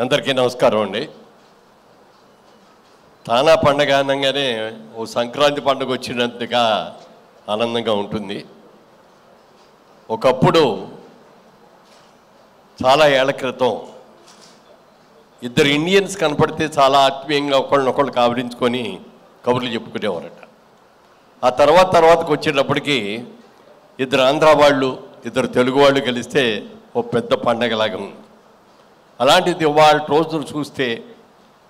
అందరికీ నమస్కారం అండి. తానా పండగ అనగానే ఓ సంక్రాంతి పండుగ వచ్చినంతగా ఆనందంగా ఉంటుంది. ఒకప్పుడు చాలా ఏళ్ల క్రితం ఇద్దరు ఇండియన్స్ కనపడితే చాలా ఆత్మీయంగా ఒకళ్ళనొకళ్ళు కావరించుకొని కబుర్లు చెప్పుకునేవారట. ఆ తర్వాతకు వచ్చేటప్పటికి ఇద్దరు ఆంధ్ర వాళ్ళు ఇద్దరు తెలుగు వాళ్ళు కలిస్తే ఓ పెద్ద పండగలాగా ఉంది. అలాంటిది వాళ్ళ రోజులు చూస్తే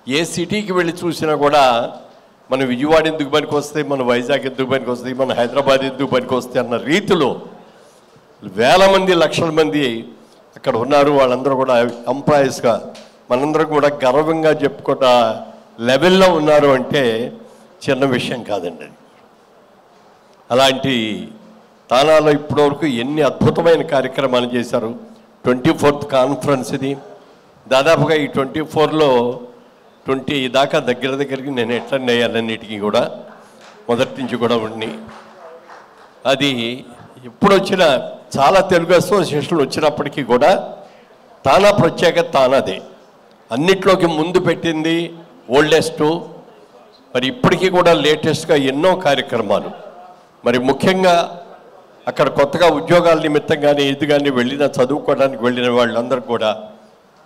ఏ సిటీకి వెళ్ళి చూసినా కూడా మన విజయవాడ ఎందుకు పనికి వస్తాయి, మన వైజాగ్ ఎందుకు పనికి వస్తాయి, మన హైదరాబాద్ ఎందుకు పనికి వస్తాయి అన్న రీతిలో వేల మంది లక్షల మంది అక్కడ ఉన్నారు. వాళ్ళందరూ కూడా ఎంప్లాయీస్గా మనందరం కూడా గర్వంగా చెప్పుకున్న లెవెల్లో ఉన్నారు అంటే చిన్న విషయం కాదండి. అలాంటి తానాలో ఇప్పటివరకు ఎన్ని అద్భుతమైన కార్యక్రమాలు చేశారు. 24th కాన్ఫరెన్స్ ఇది. దాదాపుగా ఈ 24లో 20 దాకా దగ్గరికి నేను అటెండ్ అయ్యానన్నిటికీ కూడా మొదటి నుంచి కూడా ఉండి అది ఎప్పుడు వచ్చినా చాలా తెలుగు అసోసియేషన్లు వచ్చినప్పటికీ కూడా తానా ప్రత్యేకత తానాదే. అన్నిట్లోకి ముందు పెట్టింది ఓల్డెస్ట్. మరి ఇప్పటికీ కూడా లేటెస్ట్గా ఎన్నో కార్యక్రమాలు. మరి ముఖ్యంగా అక్కడ కొత్తగా ఉద్యోగాల నిమిత్తం కానీ ఇది కానీ చదువుకోవడానికి వెళ్ళిన వాళ్ళందరూ కూడా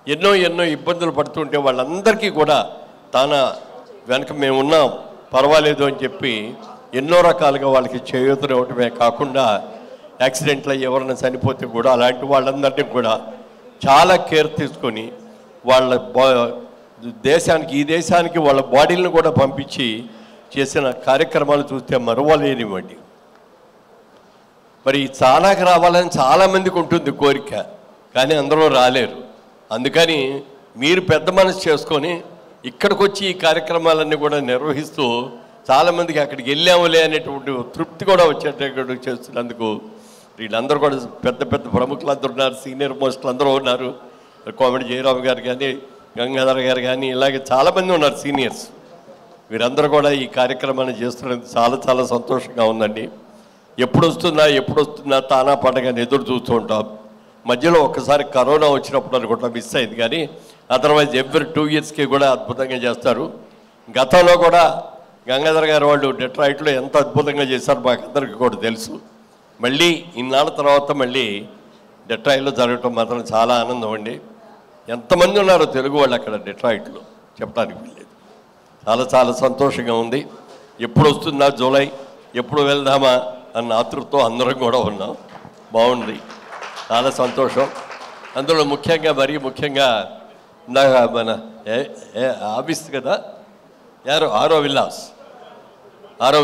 ఎన్నో ఇబ్బందులు పడుతుంటే వాళ్ళందరికీ కూడా తానా వెనక మేము ఉన్నాం పర్వాలేదు అని చెప్పి ఎన్నో రకాలుగా వాళ్ళకి చేయూతనివ్వటమే కాకుండా యాక్సిడెంట్లో ఎవరైనా చనిపోతే కూడా అలాంటి వాళ్ళందరినీ కూడా చాలా కేర్ తీసుకొని వాళ్ళ ఈ దేశానికి వాళ్ళ బాడీలను కూడా పంపించి చేసిన కార్యక్రమాలు చూస్తే మరవలేనివ్వండి. మరి చాలాకి రావాలని చాలామందికి ఉంటుంది కోరిక, కానీ అందరూ రాలేరు. అందుకని మీరు పెద్ద మనసు చేసుకొని ఇక్కడికి వచ్చి ఈ కార్యక్రమాలన్నీ కూడా నిర్వహిస్తూ చాలామందికి అక్కడికి వెళ్ళాములే అనేటువంటి తృప్తి కూడా వచ్చేటట్టు చేస్తున్నందుకు వీళ్ళందరూ కూడా పెద్ద పెద్ద ప్రముఖులు అందరూ ఉన్నారు, సీనియర్ మోస్టులు అందరూ ఉన్నారు. కోమటి జయరామ్ గారు కానీ గంగాధర్ గారు కానీ ఇలాగే చాలామంది ఉన్నారు సీనియర్స్. వీరందరూ కూడా ఈ కార్యక్రమాన్ని చేస్తున్నందుకు చాలా చాలా సంతోషంగా ఉందండి. ఎప్పుడు వస్తుందా తానా పండుగని ఎదురు చూస్తూ ఉంటాం. మధ్యలో ఒక్కసారి కరోనా వచ్చినప్పుడు అనుకుంటా మిస్ అయింది, కానీ అదర్వైజ్ ఎవ్రీ 2 yearsకి కూడా అద్భుతంగా చేస్తారు. గతంలో కూడా గంగాధర్ గారు వాళ్ళు డెట్రాయిట్లో ఎంత అద్భుతంగా చేశారు మాకు అందరికీ కూడా తెలుసు. మళ్ళీ ఇన్నాళ్ళ తర్వాత మళ్ళీ డెట్రాయిట్లో జరగటం మాత్రం చాలా ఆనందం అండి. ఎంతమంది ఉన్నారో తెలుగు వాళ్ళు అక్కడ డెట్రాయిట్లో చెప్పడానికి వెళ్ళలేదు. చాలా చాలా సంతోషంగా ఉంది. ఎప్పుడు వస్తుందా జూలై, ఎప్పుడు వెళ్దామా అన్న ఆతృతతో అందరం కూడా ఉన్నాం. బాగుంది, చాలా సంతోషం. అందులో మరీ ముఖ్యంగా మన ఆఫీస్ కదా ఆరో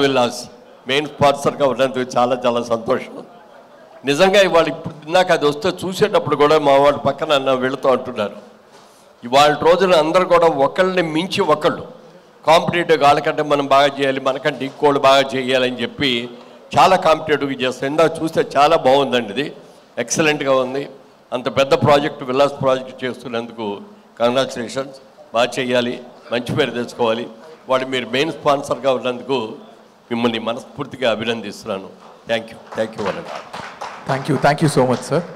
విల్లాస్ మెయిన్ స్పాన్సర్గా ఉన్నందుకు చాలా చాలా సంతోషం. నిజంగా ఇవాళ ఇప్పుడు ఇందాక అది వస్తే చూసేటప్పుడు కూడా మా వాళ్ళ పక్కన వెళుతూ అంటున్నారు, ఇవాళ రోజున అందరూ కూడా ఒకళ్ళని మించి ఒకళ్ళు కాంపిటేటివ్గా వాళ్ళకంటే మనం బాగా చేయాలి, మనకంటే ఇంకోళ్ళు బాగా చేయాలని చెప్పి చాలా కాంపిటేటివ్గా చేస్తాం. ఇందాక చూస్తే చాలా బాగుందండి, ఇది ఎక్సలెంట్గా ఉంది. అంత పెద్ద ప్రాజెక్టు విల్లాస్ ప్రాజెక్ట్ చేస్తున్నందుకు కంగ్రాచులేషన్స్. బాగా చేయాలి, మంచి పేరు తెచ్చుకోవాలి. మీరు మెయిన్ స్పాన్సర్గా ఉన్నందుకు మిమ్మల్ని మనస్ఫూర్తిగా అభినందిస్తున్నాను. Thank you. Thank you so much sir.